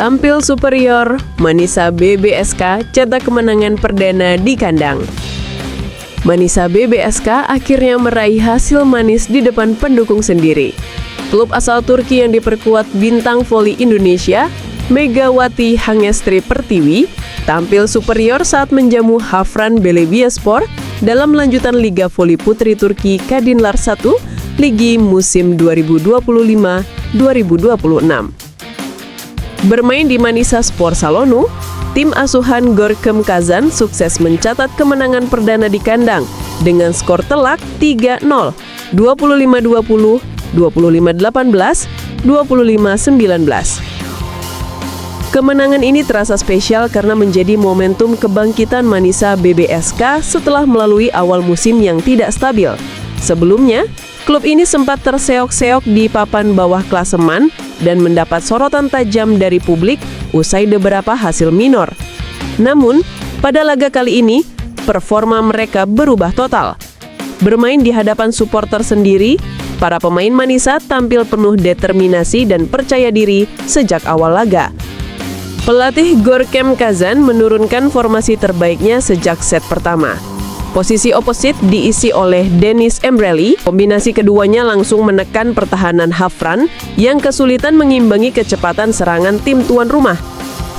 Tampil superior, Manisa BBSK cetak kemenangan perdana di kandang. Manisa BBSK akhirnya meraih hasil manis di depan pendukung sendiri. Klub asal Turki yang diperkuat bintang voli Indonesia, Megawati Hangestri Pertiwi, tampil superior saat menjamu Hafran Belediyespor dalam lanjutan Liga Voli Putri Turki Kadinlar 1, Ligi musim 2025-2026. Bermain di Manisa Spor Salonu, tim asuhan Gorkem Kazan sukses mencatat kemenangan perdana di kandang dengan skor telak 3-0, 25-20, 25-18, 25-19. Kemenangan ini terasa spesial karena menjadi momentum kebangkitan Manisa BBSK setelah melalui awal musim yang tidak stabil. Sebelumnya, klub ini sempat terseok-seok di papan bawah klasemen dan mendapat sorotan tajam dari publik usai beberapa hasil minor. Namun, pada laga kali ini, performa mereka berubah total. Bermain di hadapan supporter sendiri, para pemain Manisa tampil penuh determinasi dan percaya diri sejak awal laga. Pelatih Gorkem Kazan menurunkan formasi terbaiknya sejak set pertama. Posisi oposit diisi oleh Deniz Emreli. Kombinasi keduanya langsung menekan pertahanan Hafran yang kesulitan mengimbangi kecepatan serangan tim tuan rumah.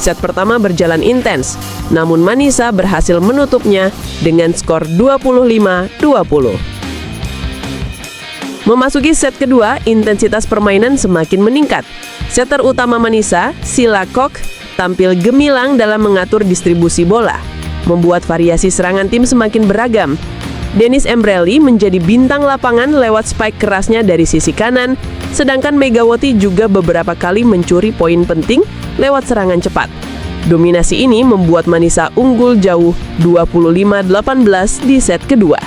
Set pertama berjalan intens, namun Manisa berhasil menutupnya dengan skor 25-20. Memasuki set kedua, intensitas permainan semakin meningkat. Setter utama Manisa, Sila Kok, tampil gemilang dalam mengatur distribusi bola, membuat variasi serangan tim semakin beragam. Deniz Emreli menjadi bintang lapangan lewat spike kerasnya dari sisi kanan, sedangkan Megawati juga beberapa kali mencuri poin penting lewat serangan cepat. Dominasi ini membuat Manisa unggul jauh 25-18 di set kedua.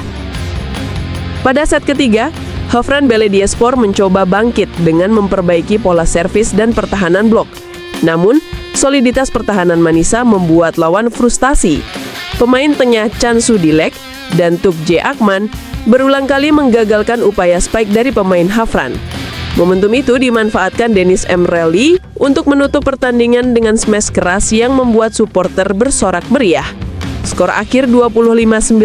Pada set ketiga, Hafran Belediyespor mencoba bangkit dengan memperbaiki pola servis dan pertahanan blok. Namun, soliditas pertahanan Manisa membuat lawan frustasi. Pemain tengah Chan Sudilek dan Tuk J. Akman berulang kali menggagalkan upaya spike dari pemain Hafran. Momentum itu dimanfaatkan Deniz Emreli untuk menutup pertandingan dengan smash keras yang membuat supporter bersorak meriah. Skor akhir 25-19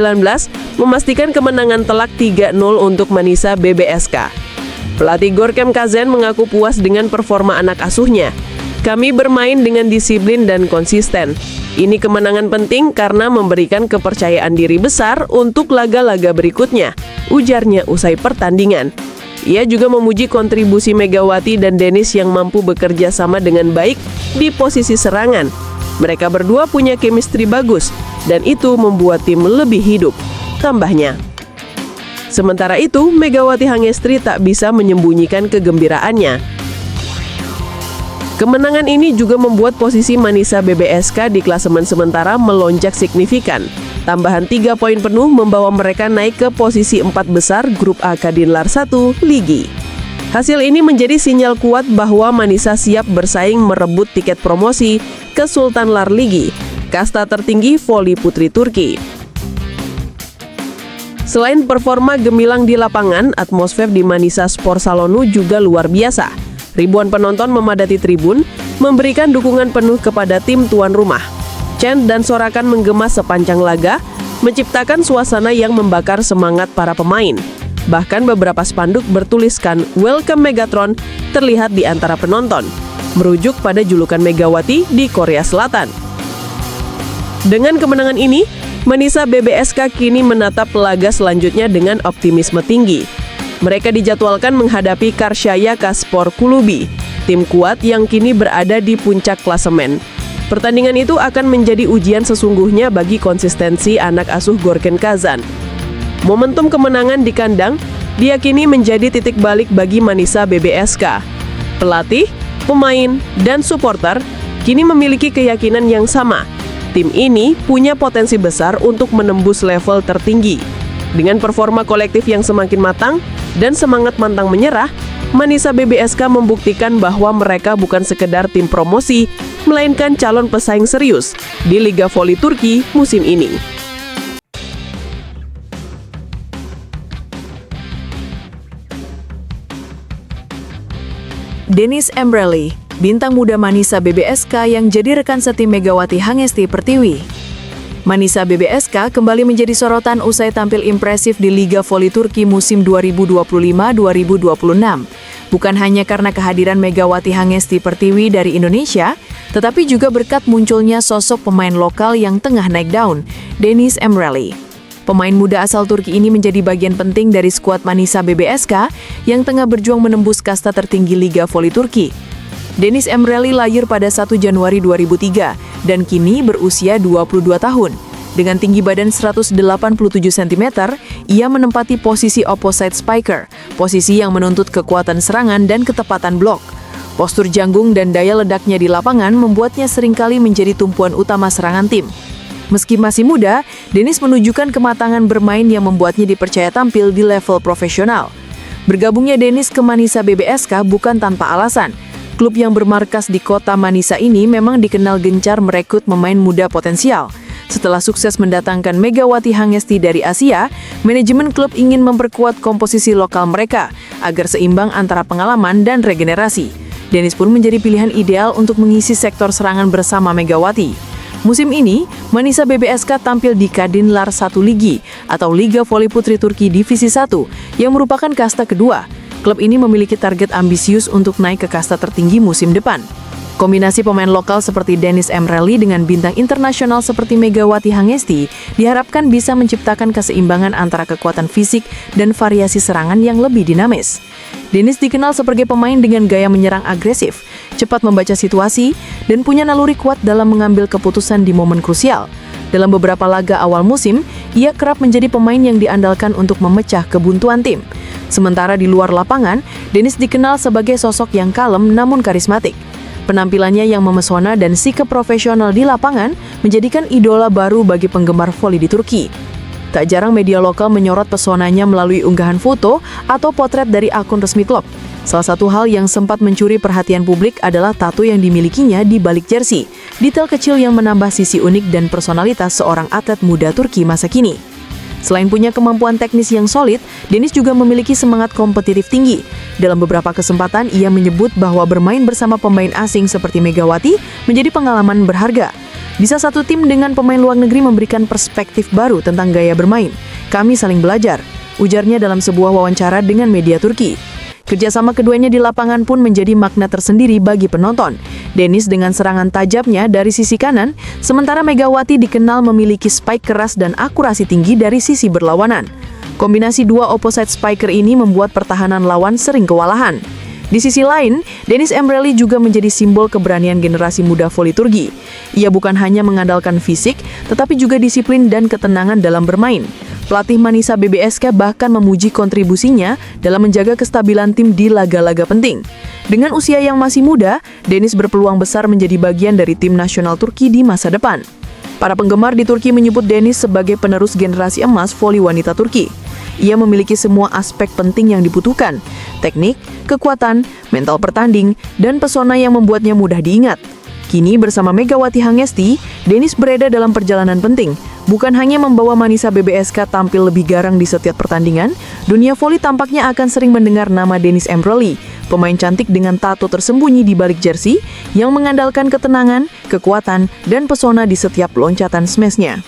memastikan kemenangan telak 3-0 untuk Manisa BBSK. Pelatih Gorkem Kazan mengaku puas dengan performa anak asuhnya. Kami bermain dengan disiplin dan konsisten. Ini kemenangan penting karena memberikan kepercayaan diri besar untuk laga-laga berikutnya, ujarnya usai pertandingan. Ia juga memuji kontribusi Megawati dan Deniz yang mampu bekerja sama dengan baik di posisi serangan. Mereka berdua punya chemistry bagus, dan itu membuat tim lebih hidup, tambahnya. Sementara itu, Megawati Hangestri tak bisa menyembunyikan kegembiraannya. Kemenangan ini juga membuat posisi Manisa BBSK di klasemen sementara melonjak signifikan. Tambahan 3 poin penuh membawa mereka naik ke posisi 4 besar grup A Kadinlar 1 Ligi. Hasil ini menjadi sinyal kuat bahwa Manisa siap bersaing merebut tiket promosi ke Sultanlar Ligi, kasta tertinggi voli putri Turki. Selain performa gemilang di lapangan, atmosfer di Manisa Spor Salonu juga luar biasa. Ribuan penonton memadati tribun, memberikan dukungan penuh kepada tim tuan rumah. Chant dan sorakan menggema sepanjang laga, menciptakan suasana yang membakar semangat para pemain. Bahkan beberapa spanduk bertuliskan Welcome Megatron terlihat di antara penonton, merujuk pada julukan Megawati di Korea Selatan. Dengan kemenangan ini, Manisa BBSK kini menatap laga selanjutnya dengan optimisme tinggi. Mereka dijadwalkan menghadapi Karshaya Kaspor Kulubi, tim kuat yang kini berada di puncak klasemen. Pertandingan itu akan menjadi ujian sesungguhnya bagi konsistensi anak asuh Gorkem Kazan. Momentum kemenangan di kandang diyakini menjadi titik balik bagi Manisa BBSK. Pelatih, pemain, dan supporter kini memiliki keyakinan yang sama. Tim ini punya potensi besar untuk menembus level tertinggi. Dengan performa kolektif yang semakin matang dan semangat pantang menyerah, Manisa BBSK membuktikan bahwa mereka bukan sekedar tim promosi, melainkan calon pesaing serius di Liga Voli Turki musim ini. Deniz Emreli, bintang muda Manisa BBSK yang jadi rekan setim Megawati Hangesti Pertiwi. Manisa BBSK kembali menjadi sorotan usai tampil impresif di Liga Voli Turki musim 2025-2026. Bukan hanya karena kehadiran Megawati Hangesti Pertiwi dari Indonesia, tetapi juga berkat munculnya sosok pemain lokal yang tengah naik daun, Deniz Emreli. Pemain muda asal Turki ini menjadi bagian penting dari skuad Manisa BBSK yang tengah berjuang menembus kasta tertinggi Liga Voli Turki. Deniz Emreli lahir pada 1 Januari 2003 dan kini berusia 22 tahun. Dengan tinggi badan 187 cm, ia menempati posisi opposite spiker, posisi yang menuntut kekuatan serangan dan ketepatan blok. Postur janggung dan daya ledaknya di lapangan membuatnya seringkali menjadi tumpuan utama serangan tim. Meski masih muda, Deniz menunjukkan kematangan bermain yang membuatnya dipercaya tampil di level profesional. Bergabungnya Deniz ke Manisa BBSK bukan tanpa alasan. Klub yang bermarkas di kota Manisa ini memang dikenal gencar merekrut pemain muda potensial. Setelah sukses mendatangkan Megawati Hangesti dari Asia, manajemen klub ingin memperkuat komposisi lokal mereka agar seimbang antara pengalaman dan regenerasi. Deniz pun menjadi pilihan ideal untuk mengisi sektor serangan bersama Megawati. Musim ini, Manisa BBSK tampil di Kadınlar 1 Ligi atau Liga Voli Putri Turki Divisi 1 yang merupakan kasta kedua. Klub ini memiliki target ambisius untuk naik ke kasta tertinggi musim depan. Kombinasi pemain lokal seperti Deniz Emreli dengan bintang internasional seperti Megawati Hangesti diharapkan bisa menciptakan keseimbangan antara kekuatan fisik dan variasi serangan yang lebih dinamis. Deniz dikenal sebagai pemain dengan gaya menyerang agresif, cepat membaca situasi, dan punya naluri kuat dalam mengambil keputusan di momen krusial. Dalam beberapa laga awal musim, ia kerap menjadi pemain yang diandalkan untuk memecah kebuntuan tim. Sementara di luar lapangan, Deniz dikenal sebagai sosok yang kalem namun karismatik. Penampilannya yang memesona dan sikap profesional di lapangan menjadikan idola baru bagi penggemar voli di Turki. Tak jarang media lokal menyorot pesonanya melalui unggahan foto atau potret dari akun resmi klub. Salah satu hal yang sempat mencuri perhatian publik adalah tato yang dimilikinya di balik jersey, detail kecil yang menambah sisi unik dan personalitas seorang atlet muda Turki masa kini. Selain punya kemampuan teknis yang solid, Deniz juga memiliki semangat kompetitif tinggi. Dalam beberapa kesempatan, ia menyebut bahwa bermain bersama pemain asing seperti Megawati menjadi pengalaman berharga. Bisa satu tim dengan pemain luar negeri memberikan perspektif baru tentang gaya bermain. Kami saling belajar, ujarnya dalam sebuah wawancara dengan media Turki. Kerjasama keduanya di lapangan pun menjadi makna tersendiri bagi penonton. Deniz dengan serangan tajamnya dari sisi kanan, sementara Megawati dikenal memiliki spike keras dan akurasi tinggi dari sisi berlawanan. Kombinasi dua opposite spiker ini membuat pertahanan lawan sering kewalahan. Di sisi lain, Deniz Emreli juga menjadi simbol keberanian generasi muda voli Turki. Ia bukan hanya mengandalkan fisik, tetapi juga disiplin dan ketenangan dalam bermain. Pelatih Manisa BBSK bahkan memuji kontribusinya dalam menjaga kestabilan tim di laga-laga penting. Dengan usia yang masih muda, Deniz berpeluang besar menjadi bagian dari tim nasional Turki di masa depan. Para penggemar di Turki menyebut Deniz sebagai penerus generasi emas voli wanita Turki. Ia memiliki semua aspek penting yang dibutuhkan, teknik, kekuatan, mental pertanding, dan pesona yang membuatnya mudah diingat. Kini bersama Megawati Hangesti, Deniz berada dalam perjalanan penting. Bukan hanya membawa Manisa BBSK tampil lebih garang di setiap pertandingan, dunia voli tampaknya akan sering mendengar nama Deniz Emreli, pemain cantik dengan tato tersembunyi di balik jersey yang mengandalkan ketenangan, kekuatan, dan pesona di setiap loncatan smashnya.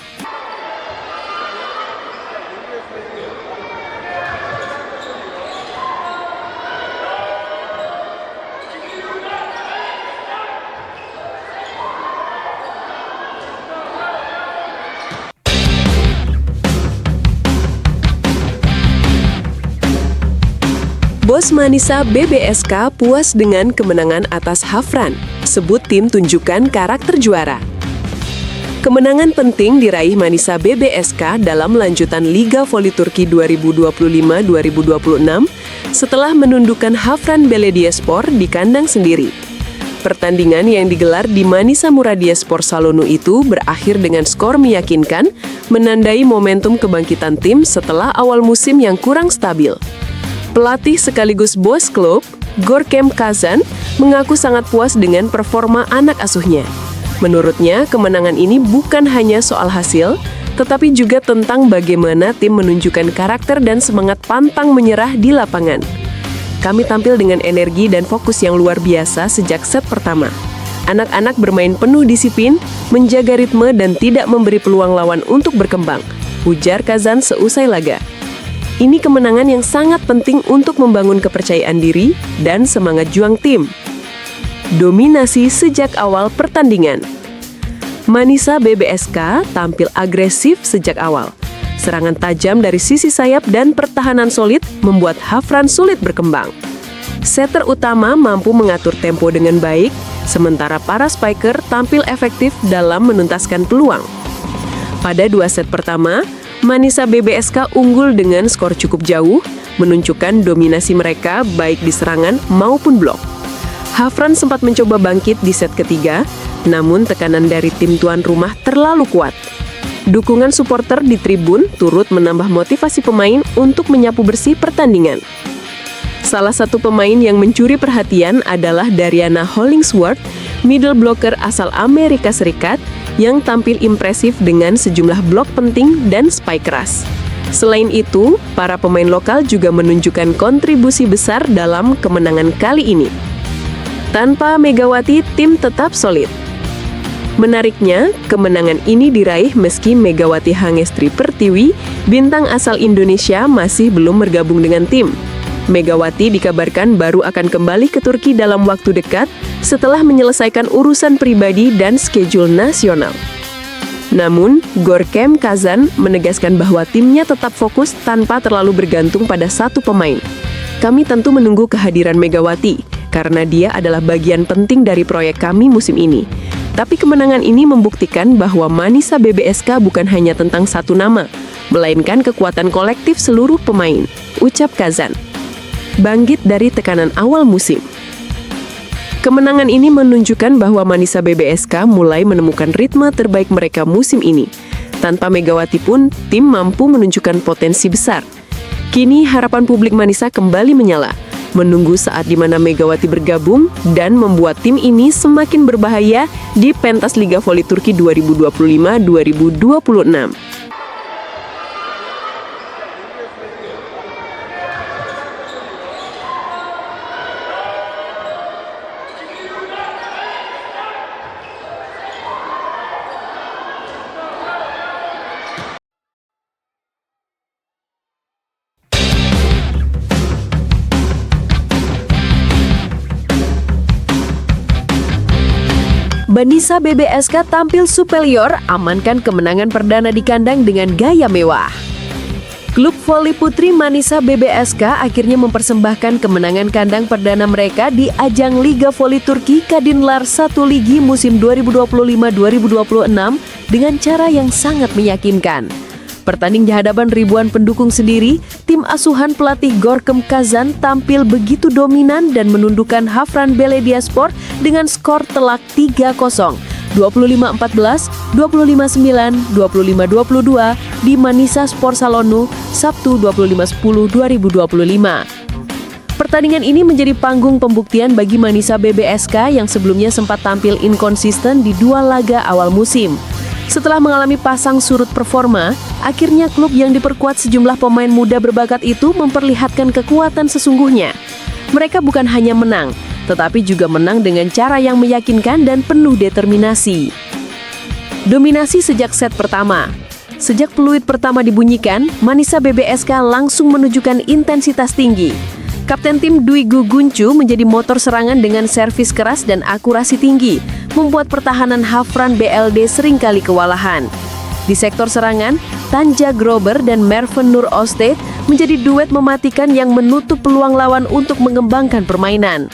Bos Manisa BBSK puas dengan kemenangan atas Hafran. Sebut tim tunjukkan karakter juara. Kemenangan penting diraih Manisa BBSK dalam lanjutan Liga Voli Turki 2025-2026 setelah menundukkan Hafran Belediyespor di kandang sendiri. Pertandingan yang digelar di Manisa Muradiyespor Salonu itu berakhir dengan skor meyakinkan, menandai momentum kebangkitan tim setelah awal musim yang kurang stabil. Pelatih sekaligus bos klub, Görkem Kazan, mengaku sangat puas dengan performa anak asuhnya. Menurutnya, kemenangan ini bukan hanya soal hasil, tetapi juga tentang bagaimana tim menunjukkan karakter dan semangat pantang menyerah di lapangan. Kami tampil dengan energi dan fokus yang luar biasa sejak set pertama. Anak-anak bermain penuh disiplin, menjaga ritme dan tidak memberi peluang lawan untuk berkembang, ujar Kazan seusai laga. Ini kemenangan yang sangat penting untuk membangun kepercayaan diri dan semangat juang tim. Dominasi sejak awal pertandingan. Manisa BBSK tampil agresif sejak awal. Serangan tajam dari sisi sayap dan pertahanan solid membuat Hafran sulit berkembang. Setter utama mampu mengatur tempo dengan baik, sementara para spiker tampil efektif dalam menuntaskan peluang. Pada 2 set pertama, Manisa BBSK unggul dengan skor cukup jauh, menunjukkan dominasi mereka baik di serangan maupun blok. Hafran sempat mencoba bangkit di set ketiga, namun tekanan dari tim tuan rumah terlalu kuat. Dukungan supporter di tribun turut menambah motivasi pemain untuk menyapu bersih pertandingan. Salah satu pemain yang mencuri perhatian adalah Dariana Hollingsworth, middle blocker asal Amerika Serikat, yang tampil impresif dengan sejumlah blok penting dan spike keras. Selain itu, para pemain lokal juga menunjukkan kontribusi besar dalam kemenangan kali ini. Tanpa Megawati, tim tetap solid. Menariknya, kemenangan ini diraih meski Megawati Hangestri Pertiwi, bintang asal Indonesia, masih belum bergabung dengan tim. Megawati dikabarkan baru akan kembali ke Turki dalam waktu dekat setelah menyelesaikan urusan pribadi dan schedule nasional. Namun, Gorkem Kazan menegaskan bahwa timnya tetap fokus tanpa terlalu bergantung pada satu pemain. Kami tentu menunggu kehadiran Megawati, karena dia adalah bagian penting dari proyek kami musim ini. Tapi kemenangan ini membuktikan bahwa Manisa BBSK bukan hanya tentang satu nama, melainkan kekuatan kolektif seluruh pemain, ucap Kazan. Bangkit dari tekanan awal musim. Kemenangan ini menunjukkan bahwa Manisa BBSK mulai menemukan ritme terbaik mereka musim ini. Tanpa Megawati pun, tim mampu menunjukkan potensi besar. Kini harapan publik Manisa kembali menyala, menunggu saat di mana Megawati bergabung dan membuat tim ini semakin berbahaya di pentas Liga Voli Turki 2025-2026. Manisa BBSK tampil superior, amankan kemenangan perdana di kandang dengan gaya mewah. Klub voli putri Manisa BBSK akhirnya mempersembahkan kemenangan kandang perdana mereka di ajang Liga Voli Turki Kadınlar 1 Ligi musim 2025-2026 dengan cara yang sangat meyakinkan. Bertanding di hadapan ribuan pendukung sendiri, tim asuhan pelatih Gorkem Kazan tampil begitu dominan dan menundukkan Hafran Belediyespor dengan skor telak 3-0, 25-14, 25-9, 25-22 di Manisa Sport Salonu, Sabtu 25/10/2025. Pertandingan ini menjadi panggung pembuktian bagi Manisa BBSK yang sebelumnya sempat tampil inkonsisten di 2 laga awal musim. Setelah mengalami pasang surut performa, akhirnya klub yang diperkuat sejumlah pemain muda berbakat itu memperlihatkan kekuatan sesungguhnya. Mereka bukan hanya menang, tetapi juga menang dengan cara yang meyakinkan dan penuh determinasi. Dominasi sejak set pertama. Sejak peluit pertama dibunyikan, Manisa BBSK langsung menunjukkan intensitas tinggi. Kapten tim Dwi Gu Guncu menjadi motor serangan dengan servis keras dan akurasi tinggi, membuat pertahanan Hafran BLD seringkali kewalahan. Di sektor serangan, Tanja Grober dan Merven Nur Osted menjadi duet mematikan yang menutup peluang lawan untuk mengembangkan permainan.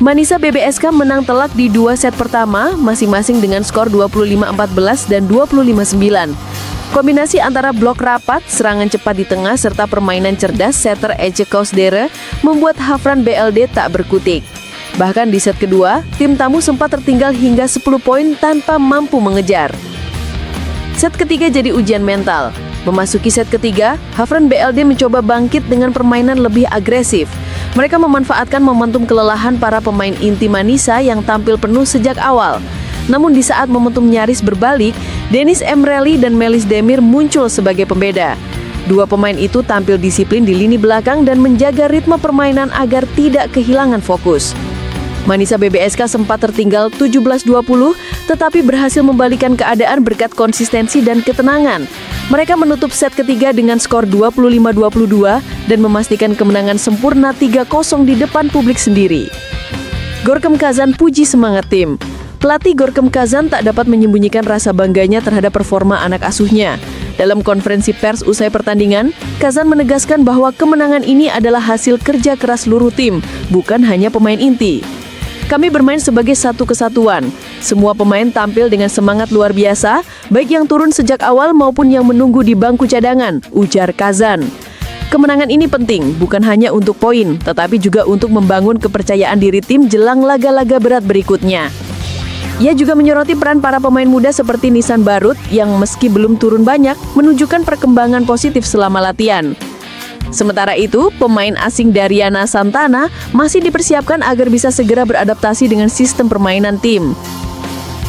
Manisa BBSK menang telak di 2 set pertama, masing-masing dengan skor 25-14 dan 25-9. Kombinasi antara blok rapat, serangan cepat di tengah, serta permainan cerdas setter Ece Kausdere membuat Hafran BLD tak berkutik. Bahkan di set kedua, tim tamu sempat tertinggal hingga 10 poin tanpa mampu mengejar. Set ketiga jadi ujian mental. Memasuki set ketiga, Hafran BLD mencoba bangkit dengan permainan lebih agresif. Mereka memanfaatkan momentum kelelahan para pemain inti Manisa yang tampil penuh sejak awal. Namun di saat momentum nyaris berbalik, Denis Emreli dan Melis Demir muncul sebagai pembeda. Dua pemain itu tampil disiplin di lini belakang dan menjaga ritme permainan agar tidak kehilangan fokus. Manisa BBSK sempat tertinggal 17-20, tetapi berhasil membalikan keadaan berkat konsistensi dan ketenangan. Mereka menutup set ketiga dengan skor 25-22 dan memastikan kemenangan sempurna 3-0 di depan publik sendiri. Gorkem Kazan puji semangat tim. Pelatih Gorkem Kazan tak dapat menyembunyikan rasa bangganya terhadap performa anak asuhnya. Dalam konferensi pers usai pertandingan, Kazan menegaskan bahwa kemenangan ini adalah hasil kerja keras seluruh tim, bukan hanya pemain inti. Kami bermain sebagai satu kesatuan. Semua pemain tampil dengan semangat luar biasa, baik yang turun sejak awal maupun yang menunggu di bangku cadangan, ujar Kazan. Kemenangan ini penting, bukan hanya untuk poin, tetapi juga untuk membangun kepercayaan diri tim jelang laga-laga berat berikutnya. Ia juga menyoroti peran para pemain muda seperti Nisan Barut yang meski belum turun banyak, menunjukkan perkembangan positif selama latihan. Sementara itu, pemain asing Dariana Santana masih dipersiapkan agar bisa segera beradaptasi dengan sistem permainan tim.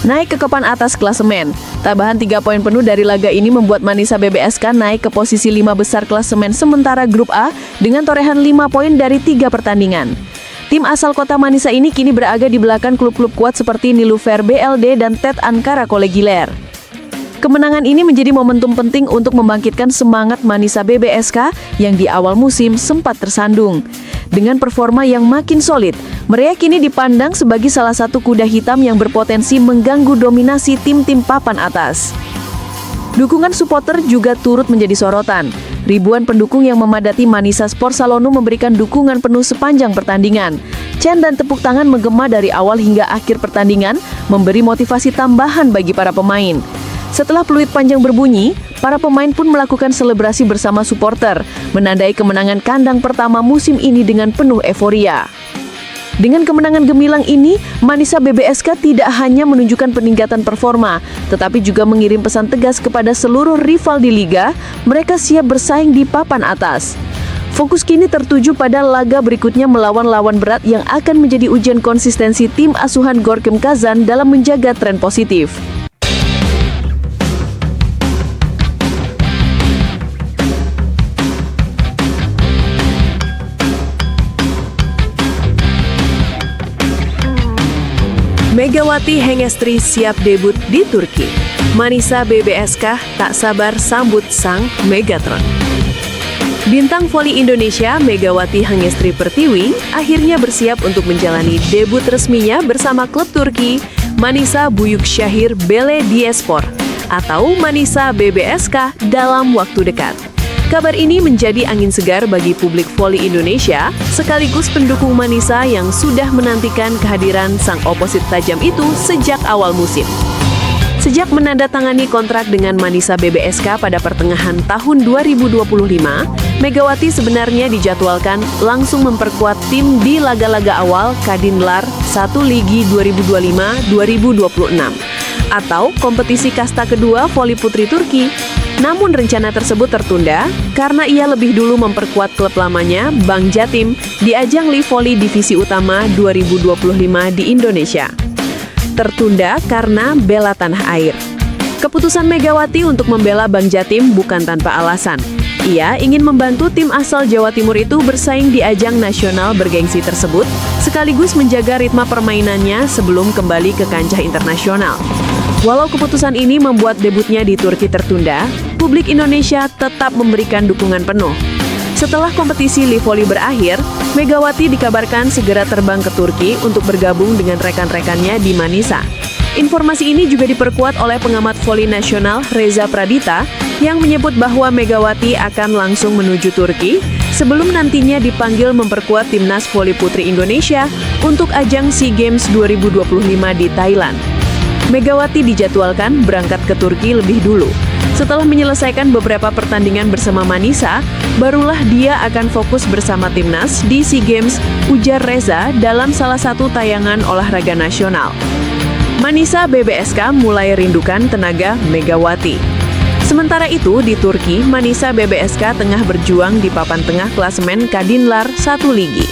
Naik ke papan atas klasemen, tambahan 3 poin penuh dari laga ini membuat Manisa BBSK naik ke posisi 5 besar klasemen sementara grup A dengan torehan 5 poin dari 3 pertandingan. Tim asal kota Manisa ini kini berada di belakang klub-klub kuat seperti Nilufer BLD dan TED Ankara Kolegiler. Kemenangan ini menjadi momentum penting untuk membangkitkan semangat Manisa BBSK yang di awal musim sempat tersandung. Dengan performa yang makin solid, mereka kini dipandang sebagai salah satu kuda hitam yang berpotensi mengganggu dominasi tim-tim papan atas. Dukungan supporter juga turut menjadi sorotan. Ribuan pendukung yang memadati Manisa Sport Salonu memberikan dukungan penuh sepanjang pertandingan. Chant dan tepuk tangan menggema dari awal hingga akhir pertandingan, memberi motivasi tambahan bagi para pemain. Setelah peluit panjang berbunyi, para pemain pun melakukan selebrasi bersama supporter, menandai kemenangan kandang pertama musim ini dengan penuh euforia. Dengan kemenangan gemilang ini, Manisa BBSK tidak hanya menunjukkan peningkatan performa, tetapi juga mengirim pesan tegas kepada seluruh rival di liga, mereka siap bersaing di papan atas. Fokus kini tertuju pada laga berikutnya melawan lawan berat yang akan menjadi ujian konsistensi tim asuhan Gorkem Kazan dalam menjaga tren positif. Megawati Hengestri siap debut di Turki. Manisa BBSK tak sabar sambut sang Megatron. Bintang voli Indonesia Megawati Hengestri Pertiwi akhirnya bersiap untuk menjalani debut resminya bersama klub Turki Manisa Büyükşehir Belediyespor atau Manisa BBSK dalam waktu dekat. Kabar ini menjadi angin segar bagi publik voli Indonesia, sekaligus pendukung Manisa yang sudah menantikan kehadiran sang oposit tajam itu sejak awal musim. Sejak menandatangani kontrak dengan Manisa BBSK pada pertengahan tahun 2025, Megawati sebenarnya dijadwalkan langsung memperkuat tim di laga-laga awal Kadinlar 1 Ligi 2025-2026 atau kompetisi kasta kedua voli putri Turki. Namun rencana tersebut tertunda karena ia lebih dulu memperkuat klub lamanya, Bank Jatim, di ajang Liga Voli Divisi Utama 2025 di Indonesia. Tertunda karena bela tanah air. Keputusan Megawati untuk membela Bank Jatim bukan tanpa alasan. Ia ingin membantu tim asal Jawa Timur itu bersaing di ajang nasional bergengsi tersebut, sekaligus menjaga ritme permainannya sebelum kembali ke kancah internasional. Walau keputusan ini membuat debutnya di Turki tertunda, publik Indonesia tetap memberikan dukungan penuh. Setelah kompetisi Liga Voli berakhir, Megawati dikabarkan segera terbang ke Turki untuk bergabung dengan rekan-rekannya di Manisa. Informasi ini juga diperkuat oleh pengamat voli nasional Reza Pradita yang menyebut bahwa Megawati akan langsung menuju Turki sebelum nantinya dipanggil memperkuat timnas voli putri Indonesia untuk ajang SEA Games 2025 di Thailand. Megawati dijadwalkan berangkat ke Turki lebih dulu. Setelah menyelesaikan beberapa pertandingan bersama Manisa, barulah dia akan fokus bersama timnas di SEA Games, ujar Reza dalam salah satu tayangan olahraga nasional. Manisa BBSK mulai rindukan tenaga Megawati. Sementara itu, di Turki, Manisa BBSK tengah berjuang di papan tengah klasemen Kadinlar 1 Ligi.